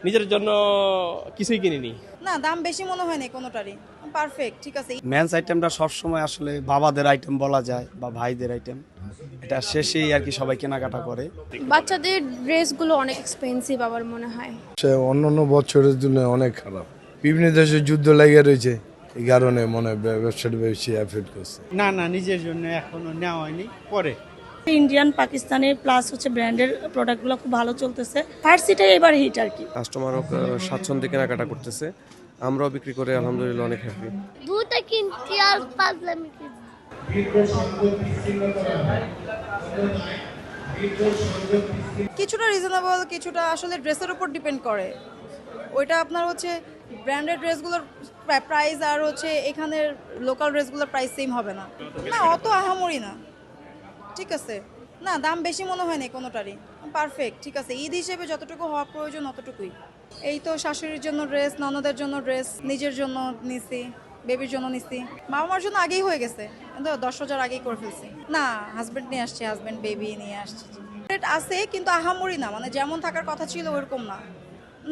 নিজের জন্য কিছুই কিনিনি। না, দাম বেশি মনে হয় না কোনোটারই, পারফেক্ট, ঠিক আছে। মেন্স আইটেমটা সবসময় আসলে বাবাদের আইটেম বলা যায় বা ভাইদের আইটেম, এটা শেষেই আর কি সবাই কেনাকাটা করে। বাচ্চাদের ড্রেসগুলো অনেক এক্সপেন্সিভ আমার মনে হয়। সে অন্যান্য বছরের জন্য অনেক খারাপ। বিভিন্ন দেশে যুদ্ধ লেগে রয়েছে, এই কারণে মনে হয় ব্যবসাটা বেশি এফেক্ট করছে। না না, নিজের জন্য এখনো নেওয়া হয়নি, পরে। ইন্ডিয়ান পাকিস্তানি প্লাস হচ্ছে ব্র্যান্ডের প্রোডাক্টগুলো খুব ভালো চলতেছে। ফার্সিটাই এবার হিট আর কি। কাস্টমারও স্বাচ্ছন্দ্যে কেনাকাটা করতেছে, আমরাও বিক্রি করে আলহামদুলিল্লাহ অনেক হ্যাপি। দুটা কিনছি আর পাগলামি কিনছি। কিছুটা রিজনেবল, কিছুটা আসলে ড্রেসের উপর ডিপেন্ড করে। ওইটা আপনার হচ্ছে ব্র্যান্ডেড ড্রেসগুলোর প্রাইস আর হচ্ছে এখানের লোকাল ড্রেসগুলোর প্রাইস সেম হবে না। না, অত আহামরি না, ঠিক আছে। না, দাম বেশি মনে হয় না কোনোটারই, পারফেক্ট, ঠিক আছে। ঈদ হিসেবে যতটুকু হওয়া প্রয়োজন অতটুকুই। এই তো শাশুড়ির জন্য ড্রেস, ননদের জন্য ড্রেস, নিজের জন্য নিছি, বেবির জন্য নিছি, বাবা মার জন্য আগেই হয়ে গেছে, কিন্তু 10,000 আগেই করে ফেলছি। না, হাজব্যান্ড নিয়ে আসছে, হাজব্যান্ড বেবি নিয়ে আসছে। রেট আছে কিন্তু আহামরি না, মানে যেমন থাকার কথা ছিল ওরকম না।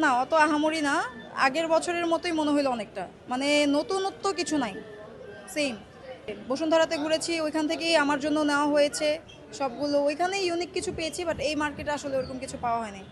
না, অত আহামরি না, আগের বছরের মতোই মনে হইলো অনেকটা, মানে নতুনত্ব কিছু নাই, সেম। বসুন্ধরাতে ঘুরেছি, ওইখান থেকেই আমার জন্য নেওয়া হয়েছে সবগুলো, ওইখানেই ইউনিক কিছু পেয়েছি, বাট এই মার্কেটে আসলে ওরকম কিছু পাওয়া হয়নি।